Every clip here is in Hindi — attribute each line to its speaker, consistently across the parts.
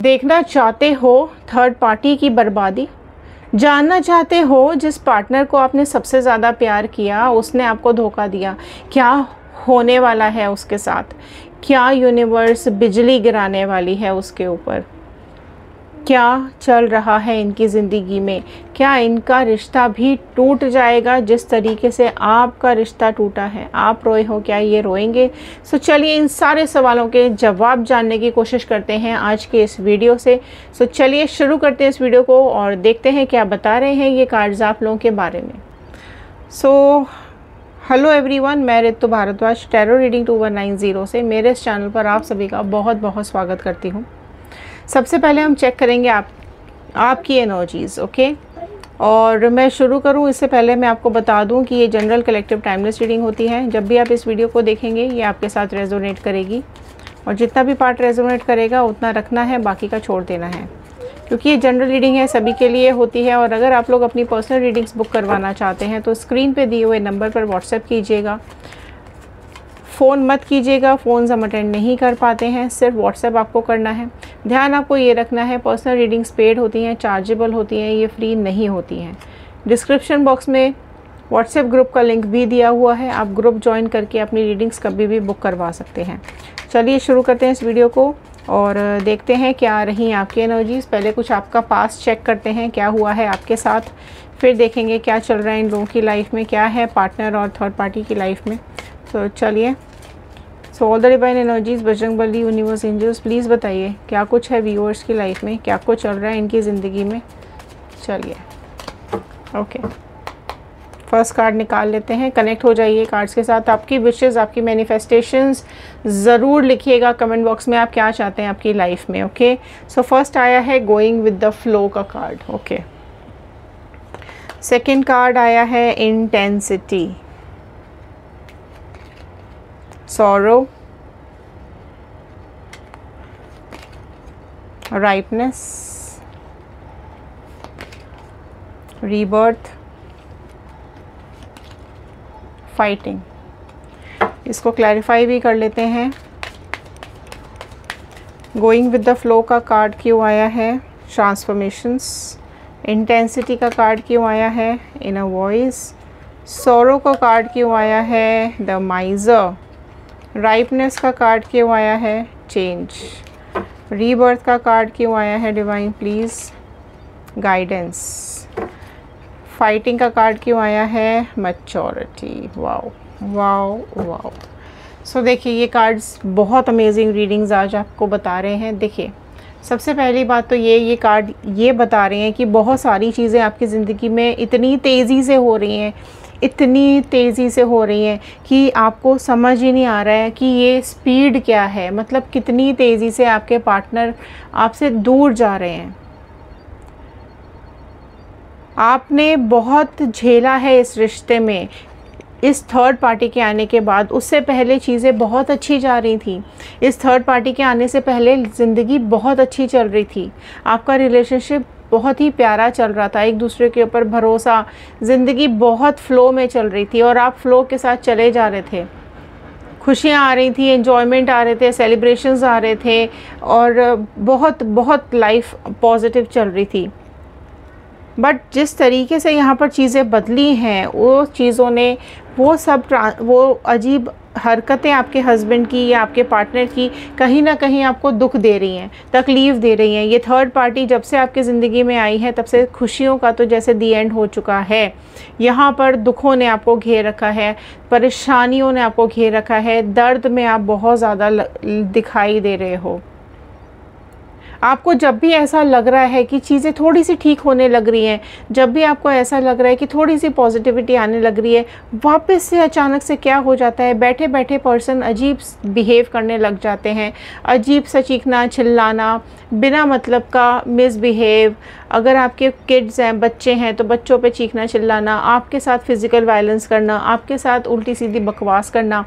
Speaker 1: देखना चाहते हो थर्ड पार्टी की बर्बादी? जानना चाहते हो जिस पार्टनर को आपने सबसे ज़्यादा प्यार किया उसने आपको धोखा दिया, क्या होने वाला है उसके साथ? क्या यूनिवर्स बिजली गिराने वाली है उसके ऊपर? क्या चल रहा है इनकी ज़िंदगी में? क्या इनका रिश्ता भी टूट जाएगा जिस तरीके से आपका रिश्ता टूटा है? आप रोए हो, क्या ये रोएंगे? सो चलिए इन सारे सवालों के जवाब जानने की कोशिश करते हैं आज के इस वीडियो से। सो चलिए शुरू करते हैं इस वीडियो को और देखते हैं क्या बता रहे हैं ये कार्ड्स आप लोगों के बारे में। सो हेलो एवरीवन, मैं रितु भारद्वाज टैरो रीडिंग 2190 से मेरे इस चैनल पर आप सभी का बहुत बहुत स्वागत करती हूँ। सबसे पहले हम चेक करेंगे आपकी एनर्जीज़, ओके। और मैं शुरू करूं इससे पहले मैं आपको बता दूं कि ये जनरल कलेक्टिव टाइमलेस रीडिंग होती है। जब भी आप इस वीडियो को देखेंगे ये आपके साथ रेजोनेट करेगी और जितना भी पार्ट रेजोनेट करेगा उतना रखना है, बाकी का छोड़ देना है, क्योंकि ये जनरल रीडिंग है, सभी के लिए होती है। और अगर आप लोग अपनी पर्सनल रीडिंग्स बुक करवाना चाहते हैं तो स्क्रीन पर दिए हुए नंबर पर व्हाट्सएप कीजिएगा। फ़ोन मत कीजिएगा, फ़ोन हम अटेंड नहीं कर पाते हैं, सिर्फ व्हाट्सएप आपको करना है। ध्यान आपको ये रखना है, पर्सनल रीडिंग्स पेड होती हैं, चार्जेबल होती हैं, ये फ्री नहीं होती हैं। डिस्क्रिप्शन बॉक्स में व्हाट्सएप ग्रुप का लिंक भी दिया हुआ है, आप ग्रुप ज्वाइन करके अपनी रीडिंग्स कभी भी बुक करवा सकते हैं। चलिए शुरू करते हैं इस वीडियो को और देखते हैं क्या रही आपकी एनर्जीज़। पहले कुछ आपका पास्ट चेक करते हैं, क्या हुआ है आपके साथ, फिर देखेंगे क्या चल रहा है इन लोगों की लाइफ में, क्या है पार्टनर और थर्ड पार्टी की लाइफ में। तो चलिए, so all the divine energies, Bajrang Bali, universe, angels, please बताइए क्या कुछ है व्यूअर्स की लाइफ में, क्या कुछ चल रहा है इनकी ज़िंदगी में। चलिए ओके, फर्स्ट कार्ड निकाल लेते हैं। कनेक्ट हो जाइए कार्ड्स के साथ। आपकी विशेज़, आपकी मैनिफेस्टेशंस ज़रूर लिखिएगा कमेंट बॉक्स में, आप क्या चाहते हैं आपकी लाइफ में, ओके। सो फर्स्ट आया है गोइंग विद द फ्लो का कार्ड, ओके। सेकेंड कार्ड आया है intensity, sorrow, ripeness, rebirth, fighting। इसको क्लैरिफाई भी कर लेते हैं। गोइंग विद द फ्लो का कार्ड क्यों आया है? ट्रांसफॉर्मेशंस। इंटेंसिटी का कार्ड क्यों आया है? Inner voice. सॉरो का कार्ड क्यों आया है? द माइजर। राइपनेस का कार्ड क्यों आया है? चेंज। रीबर्थ का कार्ड क्यों आया है? Divine please guidance. फाइटिंग का कार्ड क्यों आया है? Maturity. Wow wow wow. So देखिए ये कार्ड्स बहुत अमेजिंग रीडिंग्स आज आपको बता रहे हैं। देखिए सबसे पहली बात तो ये कार्ड ये बता रहे हैं कि बहुत सारी चीज़ें आपकी ज़िंदगी में इतनी तेज़ी से हो रही हैं, इतनी तेज़ी से हो रही हैं कि आपको समझ ही नहीं आ रहा है कि ये स्पीड क्या है। मतलब कितनी तेज़ी से आपके पार्टनर आपसे दूर जा रहे हैं। आपने बहुत झेला है इस रिश्ते में, इस थर्ड पार्टी के आने के बाद। उससे पहले चीज़ें बहुत अच्छी जा रही थी। इस थर्ड पार्टी के आने से पहले ज़िंदगी बहुत अच्छी चल रही थी। आपका रिलेशनशिप बहुत ही प्यारा चल रहा था, एक दूसरे के ऊपर भरोसा, ज़िंदगी बहुत फ़्लो में चल रही थी और आप फ़्लो के साथ चले जा रहे थे। खुशियाँ आ रही थी, एन्जॉयमेंट आ रहे थे, सेलिब्रेशंस आ रहे थे और बहुत बहुत लाइफ पॉजिटिव चल रही थी। बट जिस तरीके से यहाँ पर चीज़ें बदली हैं, वो चीज़ों ने वो अजीब हरकतें आपके हस्बैंड की या आपके पार्टनर की कहीं ना कहीं आपको दुख दे रही हैं, तकलीफ़ दे रही हैं। ये थर्ड पार्टी जब से आपकी ज़िंदगी में आई है तब से खुशियों का तो जैसे दी एंड हो चुका है। यहाँ पर दुखों ने आपको घेर रखा है, परेशानियों ने आपको घेर रखा है, दर्द में आप बहुत ज़्यादा दिखाई दे रहे हो। आपको जब भी ऐसा लग रहा है कि चीज़ें थोड़ी सी ठीक होने लग रही हैं, जब भी आपको ऐसा लग रहा है कि थोड़ी सी पॉजिटिविटी आने लग रही है, वापस से अचानक से क्या हो जाता है, बैठे बैठे पर्सन अजीब बिहेव करने लग जाते हैं। अजीब सा चीखना चिल्लाना, बिना मतलब का मिसबिहेव। अगर आपके किड्स हैं, बच्चे हैं, तो बच्चों पे चीखना चिल्लाना, आपके साथ फिज़िकल वायलेंस करना, आपके साथ उल्टी सीधी बकवास करना।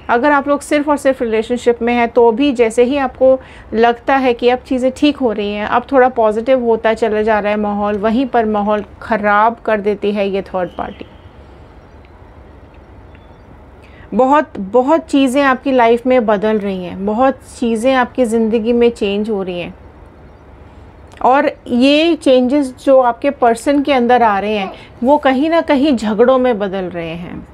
Speaker 1: अगर आप लोग सिर्फ़ और सिर्फ रिलेशनशिप में हैं तो भी जैसे ही आपको लगता है कि अब चीज़ें ठीक हो रही हैं, अब थोड़ा पॉजिटिव होता चला जा रहा है माहौल, वहीं पर माहौल ख़राब कर देती है ये थर्ड पार्टी। बहुत चीज़ें आपकी लाइफ में बदल रही हैं, बहुत चीज़ें आपकी ज़िंदगी में चेंज हो रही हैं। और ये चेंजेस जो आपके पर्सन के अंदर आ रहे हैं वो कहीं ना कहीं झगड़ों में बदल रहे हैं।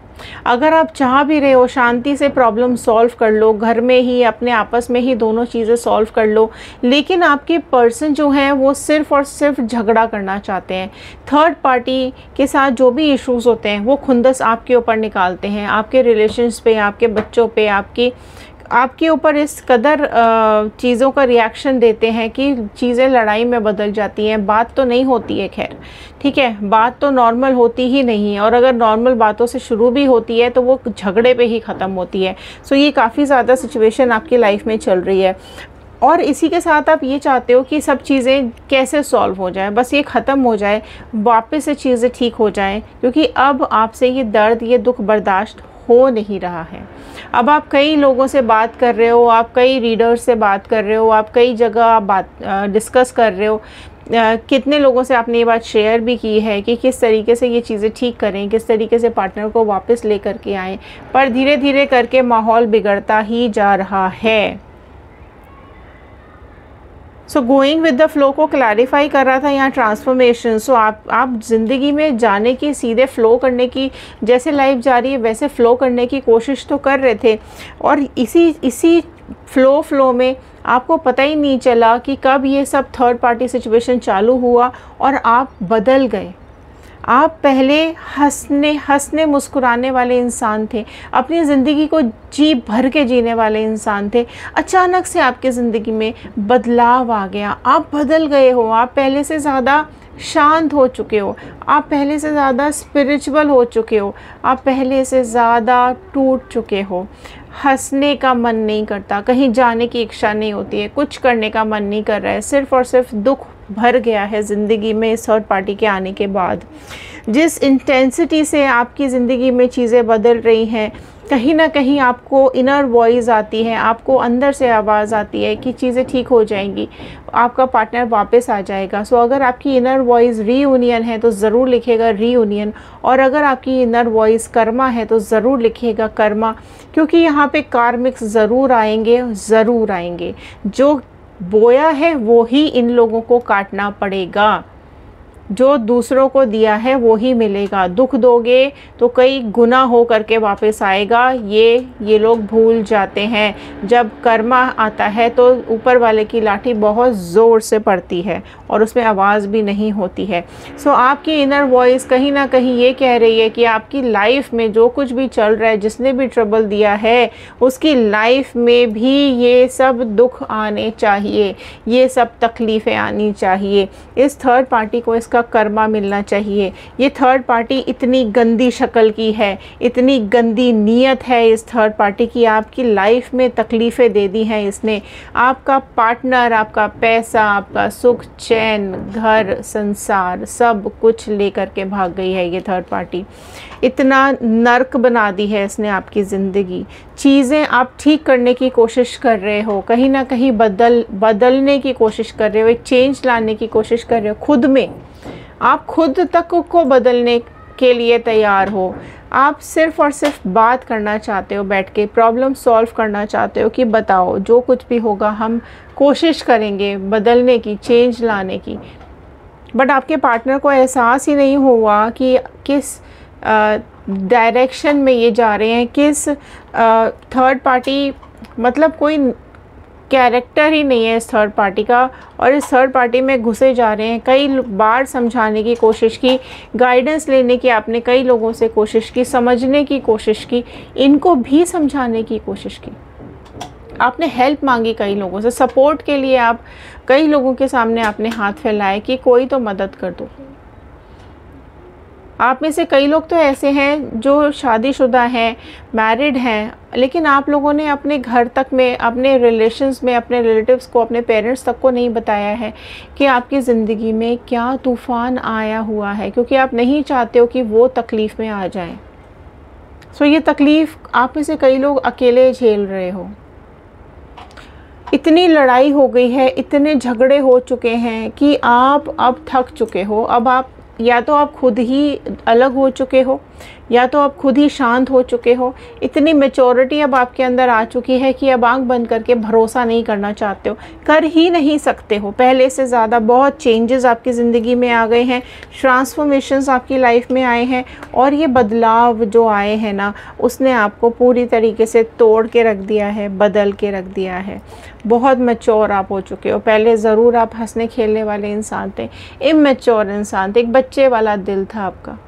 Speaker 1: अगर आप चाह भी रहे हो शांति से प्रॉब्लम सॉल्व कर लो, घर में ही अपने आपस में ही दोनों चीज़ें सॉल्व कर लो, लेकिन आपके पर्सन जो हैं वो सिर्फ़ और सिर्फ झगड़ा करना चाहते हैं। थर्ड पार्टी के साथ जो भी इश्यूज़ होते हैं वो खुंदस आपके ऊपर निकालते हैं, आपके रिलेशंस पे, आपके बच्चों पे, आपके ऊपर इस कदर चीज़ों का रिएक्शन देते हैं कि चीज़ें लड़ाई में बदल जाती हैं। बात तो नहीं होती है, खैर ठीक है, बात तो नॉर्मल होती ही नहीं है, और अगर नॉर्मल बातों से शुरू भी होती है तो वो झगड़े पे ही ख़त्म होती है। सो ये काफ़ी ज़्यादा सिचुएशन आपकी लाइफ में चल रही है, और इसी के साथ आप ये चाहते हो कि सब चीज़ें कैसे सॉल्व हो जाए, बस ये ख़त्म हो जाए, वापस से चीज़ें ठीक हो जाएं, क्योंकि अब आपसे ये दर्द, ये दुख बर्दाश्त हो नहीं रहा है। अब आप कई लोगों से बात कर रहे हो, आप कई रीडर्स से बात कर रहे हो, आप कई जगह बात डिस्कस कर रहे हो, कितने लोगों से आपने ये बात शेयर भी की है कि किस तरीके से ये चीज़ें ठीक करें, किस तरीके से पार्टनर को वापस ले करके आएँ, पर धीरे धीरे करके माहौल बिगड़ता ही जा रहा है। So going with the flow को क्लैरिफाई कर रहा था यहाँ ट्रांसफॉर्मेशन। सो आप ज़िंदगी में जाने की, सीधे फ़्लो करने की, जैसे लाइफ जा रही है वैसे फ़्लो करने की कोशिश तो कर रहे थे, और इसी फ़्लो में आपको पता ही नहीं चला कि कब ये सब थर्ड पार्टी सिचुएशन चालू हुआ और आप बदल गए। आप पहले हंसने मुस्कुराने वाले इंसान थे, अपनी ज़िंदगी को जी भर के जीने वाले इंसान थे। अचानक से आपके ज़िंदगी में बदलाव आ गया, आप बदल गए हो, आप पहले से ज़्यादा शांत हो चुके हो, आप पहले से ज़्यादा स्पिरिचुअल हो चुके हो, आप पहले से ज़्यादा टूट चुके हो। हंसने का मन नहीं करता, कहीं जाने की इच्छा नहीं होती है, कुछ करने का मन नहीं कर रहा है, सिर्फ़ और सिर्फ दुख भर गया है ज़िंदगी में इस थर्ड पार्टी के आने के बाद। जिस इंटेंसिटी से आपकी ज़िंदगी में चीज़ें बदल रही हैं, कहीं ना कहीं आपको इनर वॉइस आती है, आपको अंदर से आवाज़ आती है कि चीज़ें ठीक हो जाएंगी, आपका पार्टनर वापस आ जाएगा। सो अगर आपकी इनर वॉइस रीयूनियन है तो ज़रूर लिखेगा रीयूनियन, और अगर आपकी इनर वॉइस कर्मा है तो ज़रूर लिखेगा कर्मा, क्योंकि यहाँ पे कार्मिक्स ज़रूर आएंगे। जो बोया है वो ही इन लोगों को काटना पड़ेगा, जो दूसरों को दिया है वो ही मिलेगा। दुख दोगे तो कई गुना हो करके वापस आएगा, ये लोग भूल जाते हैं। जब कर्मा आता है तो ऊपर वाले की लाठी बहुत ज़ोर से पड़ती है और उसमें आवाज़ भी नहीं होती है। सो आपकी इनर वॉइस कहीं ना कहीं ये कह रही है कि आपकी लाइफ में जो कुछ भी चल रहा है, जिसने भी ट्रबल दिया है, उसकी लाइफ में भी ये सब दुख आने चाहिए, ये सब तकलीफ़ें आनी चाहिए। इस थर्ड पार्टी को इसका कर्मा मिलना चाहिए। ये थर्ड पार्टी इतनी गंदी शक्ल की है, इतनी गंदी नीयत है इस थर्ड पार्टी की, आपकी लाइफ में तकलीफ़ें दे दी हैं इसने। आपका पार्टनर, आपका पैसा, आपका सुख चैन, घर, संसार, सब कुछ लेकर के भाग गई है ये थर्ड पार्टी। इतना नर्क बना दी है इसने आपकी ज़िंदगी। चीज़ें आप ठीक करने की कोशिश कर रहे हो, कहीं ना कहीं बदलने की कोशिश कर रहे हो, एक चेंज लाने की कोशिश कर रहे हो खुद में। आप खुद तक को बदलने के लिए तैयार हो। आप सिर्फ़ और सिर्फ बात करना चाहते हो, बैठ के प्रॉब्लम सॉल्व करना चाहते हो कि बताओ जो कुछ भी होगा हम कोशिश करेंगे बदलने की, चेंज लाने की। बट आपके पार्टनर को एहसास ही नहीं हुआ कि किस डायरेक्शन में ये जा रहे हैं, किस थर्ड पार्टी, मतलब कोई कैरेक्टर ही नहीं है इस थर्ड पार्टी का, और इस थर्ड पार्टी में घुसे जा रहे हैं। कई बार समझाने की कोशिश की, गाइडेंस लेने की आपने कई लोगों से कोशिश की, समझने की कोशिश की, इनको भी समझाने की कोशिश की, आपने हेल्प मांगी कई लोगों से, सपोर्ट के लिए आप कई लोगों के सामने आपने हाथ फैलाए कि कोई तो मदद कर दो। आप में से कई लोग तो ऐसे हैं जो शादीशुदा हैं, मैरिड हैं, लेकिन आप लोगों ने अपने घर तक में, अपने रिलेशंस में, अपने रिलेटिव्स को, अपने पेरेंट्स तक को नहीं बताया है कि आपकी ज़िंदगी में क्या तूफ़ान आया हुआ है, क्योंकि आप नहीं चाहते हो कि वो तकलीफ़ में आ जाएं। सो ये तकलीफ़ आप में से कई लोग अकेले झेल रहे हो। इतनी लड़ाई हो गई है, इतने झगड़े हो चुके हैं कि आप अब थक चुके हो। अब आप या तो आप खुद ही अलग हो चुके हो, या तो आप खुद ही शांत हो चुके हो, इतनी मैच्योरिटी अब आपके अंदर आ चुकी है कि अब आंख बंद करके भरोसा नहीं करना चाहते हो, कर ही नहीं सकते हो। पहले से ज़्यादा बहुत चेंजेस आपकी ज़िंदगी में आ गए हैं, ट्रांसफॉर्मेशंस आपकी लाइफ में आए हैं, और ये बदलाव जो आए हैं ना, उसने आपको पूरी तरीके से तोड़ के रख दिया है, बदल के रख दिया है। बहुत मैच्योर आप हो चुके हो। पहले ज़रूर आप हंसने खेलने वाले इंसान थे, इमैच्योर इंसान थे, एक बच्चे वाला दिल था आपका,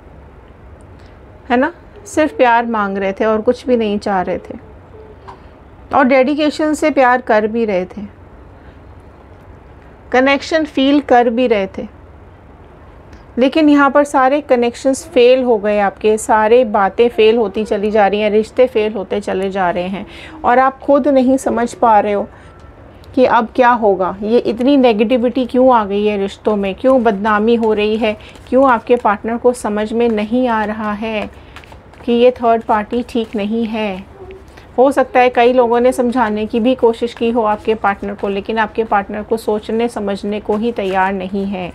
Speaker 1: है ना, सिर्फ प्यार मांग रहे थे और कुछ भी नहीं चाह रहे थे, और डेडिकेशन से प्यार कर भी रहे थे, कनेक्शन फील कर भी रहे थे। लेकिन यहाँ पर सारे कनेक्शंस फेल हो गए आपके, सारे बातें फेल होती चली जा रही हैं, रिश्ते फेल होते चले जा रहे हैं, और आप खुद नहीं समझ पा रहे हो कि अब क्या होगा। ये इतनी नेगेटिविटी क्यों आ गई है रिश्तों में, क्यों बदनामी हो रही है, क्यों आपके पार्टनर को समझ में नहीं आ रहा है कि ये थर्ड पार्टी ठीक नहीं है। हो सकता है कई लोगों ने समझाने की भी कोशिश की हो आपके पार्टनर को, लेकिन आपके पार्टनर को सोचने समझने को ही तैयार नहीं है।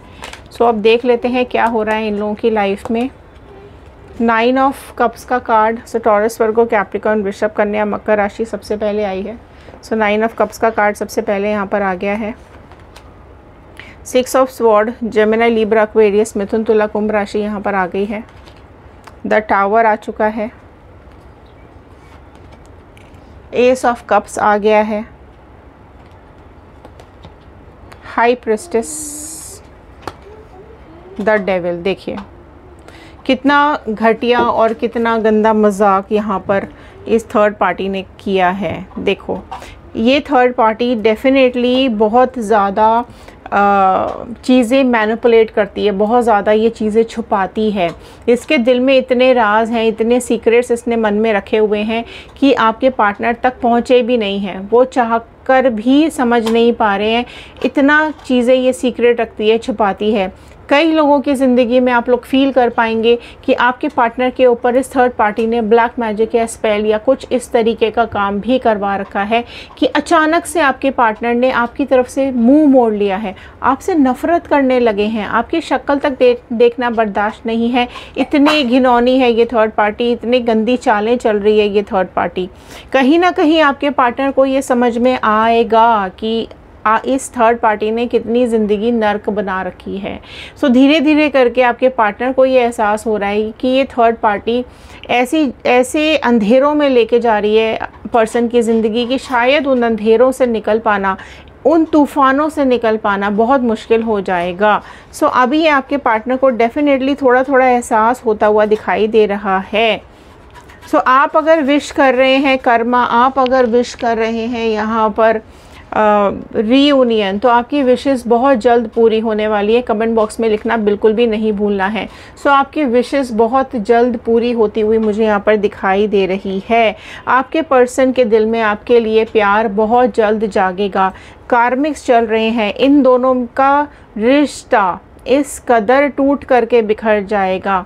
Speaker 1: सो अब देख लेते हैं क्या हो रहा है इन लोगों की लाइफ में। 9 ऑफ कप्स का card, so Taurus, Virgo, Capricorn, वृषभ, कन्या, मकर राशि सबसे पहले आई है। सो 9 ऑफ कप्स का कार्ड सबसे पहले यहाँ पर आ गया है। 6 of sword, Gemini, Libra, Aquarius, मिथुन, तुला, कुंभ राशि यहाँ पर आ गई है। द टावर आ चुका है। एस ऑफ कप्स आ गया है। High priestess, the devil. देखिए कितना घटिया और कितना गंदा मजाक यहाँ पर इस थर्ड पार्टी ने किया है। देखो ये थर्ड पार्टी डेफिनेटली बहुत ज़्यादा चीज़ें मैनिपुलेट करती है, बहुत ज़्यादा ये चीज़ें छुपाती है। इसके दिल में इतने राज हैं, इतने सीक्रेट्स इसने मन में रखे हुए हैं कि आपके पार्टनर तक पहुँचे भी नहीं हैं, वो चाह कर भी समझ नहीं पा रहे हैं। इतना चीज़ें ये सीक्रेट रखती है, छुपाती है। कई लोगों की ज़िंदगी में आप लोग फील कर पाएंगे कि आपके पार्टनर के ऊपर इस थर्ड पार्टी ने ब्लैक मैजिक या स्पेल या कुछ इस तरीके का काम भी करवा रखा है कि अचानक से आपके पार्टनर ने आपकी तरफ से मुंह मोड़ लिया है, आपसे नफ़रत करने लगे हैं, आपकी शक्ल तक देखना बर्दाश्त नहीं है। इतनी घिनौनी है ये थर्ड पार्टी, इतनी गंदी चालें चल रही है ये थर्ड पार्टी। कहीं ना कहीं आपके पार्टनर को ये समझ में आएगा कि इस थर्ड पार्टी ने कितनी ज़िंदगी नर्क बना रखी है। सो धीरे धीरे करके आपके पार्टनर को ये एहसास हो रहा है कि ये थर्ड पार्टी ऐसे अंधेरों में लेके जा रही है पर्सन की ज़िंदगी कि शायद उन अंधेरों से निकल पाना, उन तूफ़ानों से निकल पाना बहुत मुश्किल हो जाएगा। सो अभी ये आपके पार्टनर को डेफिनेटली थोड़ा थोड़ा एहसास होता हुआ दिखाई दे रहा है। सो आप अगर विश कर रहे हैं कर्मा, आप अगर विश कर रहे हैं यहाँ पर रीयूनियन, तो आपकी विशेस बहुत जल्द पूरी होने वाली है। कमेंट बॉक्स में लिखना बिल्कुल भी नहीं भूलना है। सो आपकी विशेस बहुत जल्द पूरी होती हुई मुझे यहाँ पर दिखाई दे रही है। आपके पर्सन के दिल में आपके लिए प्यार बहुत जल्द जागेगा। कार्मिक्स चल रहे हैं, इन दोनों का रिश्ता इस कदर टूट करके बिखर जाएगा।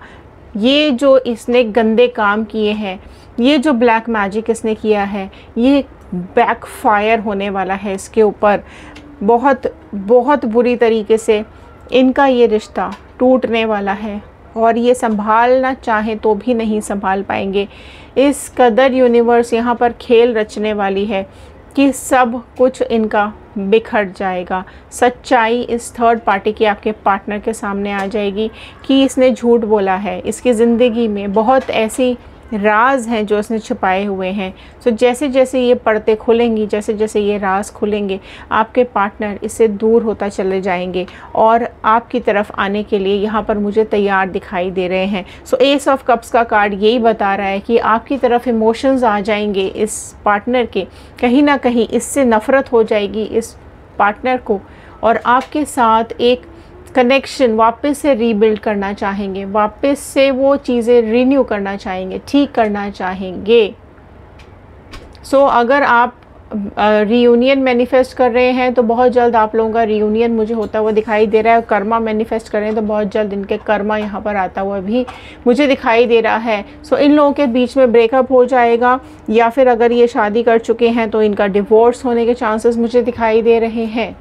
Speaker 1: ये जो इसने गंदे काम किए हैं, ये जो ब्लैक मैजिक इसने किया है, ये बैकफायर होने वाला है इसके ऊपर। बहुत बहुत बुरी तरीके से इनका ये रिश्ता टूटने वाला है, और ये संभालना चाहें तो भी नहीं संभाल पाएंगे। इस कदर यूनिवर्स यहाँ पर खेल रचने वाली है कि सब कुछ इनका बिखर जाएगा। सच्चाई इस थर्ड पार्टी की आपके पार्टनर के सामने आ जाएगी कि इसने झूठ बोला है। इसकी ज़िंदगी में बहुत ऐसी राज हैं जो इसने छुपाए हुए हैं। सो जैसे जैसे ये पर्दे खुलेंगी, जैसे जैसे ये राज खुलेंगे, आपके पार्टनर इससे दूर होता चले जाएंगे और आपकी तरफ आने के लिए यहाँ पर मुझे तैयार दिखाई दे रहे हैं। सो एस ऑफ कप्स का कार्ड यही बता रहा है कि आपकी तरफ इमोशंस आ जाएंगे इस पार्टनर के, कहीं ना कहीं इससे नफ़रत हो जाएगी इस पार्टनर को, और आपके साथ एक कनेक्शन वापस से रीबिल्ड करना चाहेंगे, वापस से वो चीज़ें रिन्यू करना चाहेंगे, ठीक करना चाहेंगे। सो अगर आप रीयूनियन मैनिफेस्ट कर रहे हैं तो बहुत जल्द आप लोगों का रीयूनियन मुझे होता हुआ दिखाई दे रहा है। कर्मा मैनिफेस्ट कर रहे हैं तो बहुत जल्द इनके कर्मा यहाँ पर आता हुआ भी मुझे दिखाई दे रहा है। सो इन लोगों के बीच में ब्रेकअप हो जाएगा, या फिर अगर ये शादी कर चुके हैं तो इनका डिवोर्स होने के चांसेस मुझे दिखाई दे रहे हैं।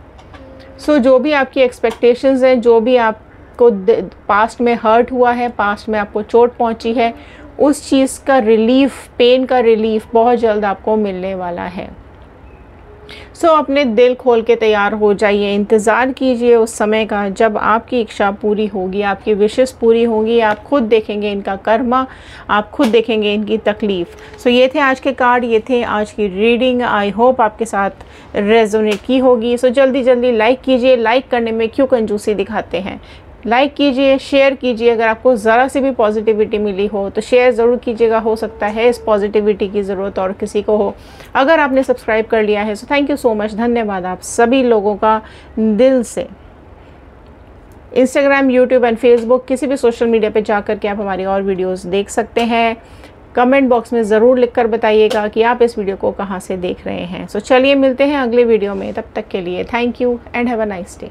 Speaker 1: सो जो भी आपकी एक्सपेक्टेशंस हैं, जो भी आपको पास्ट में हर्ट हुआ है, पास्ट में आपको चोट पहुंची है, उस चीज़ का रिलीफ, पेन का रिलीफ बहुत जल्द आपको मिलने वाला है। सो अपने दिल खोल के तैयार हो जाइए, इंतज़ार कीजिए उस समय का जब आपकी इच्छा पूरी होगी, आपकी विशेस पूरी होंगी। आप खुद देखेंगे इनका कर्मा, आप खुद देखेंगे इनकी तकलीफ़। सो ये थे आज के कार्ड, ये थे आज की रीडिंग। आई होप आपके साथ रेजोनेट की होगी। सो जल्दी जल्दी लाइक कीजिए। लाइक करने में क्यों कंजूसी दिखाते हैं, लाइक कीजिए, शेयर कीजिए। अगर आपको ज़रा सी भी पॉजिटिविटी मिली हो तो शेयर ज़रूर कीजिएगा, हो सकता है इस पॉजिटिविटी की ज़रूरत और किसी को हो। अगर आपने सब्सक्राइब कर लिया है so thank you so much, धन्यवाद आप सभी लोगों का दिल से। इंस्टाग्राम, यूट्यूब एंड फेसबुक, किसी भी सोशल मीडिया पे जाकर के आप हमारी और वीडियोज़ देख सकते हैं। कमेंट बॉक्स में ज़रूर लिखकर बताइएगा कि आप इस वीडियो को कहाँ से देख रहे हैं। सो चलिए मिलते हैं अगले वीडियो में, तब तक के लिए thank you and have a nice day.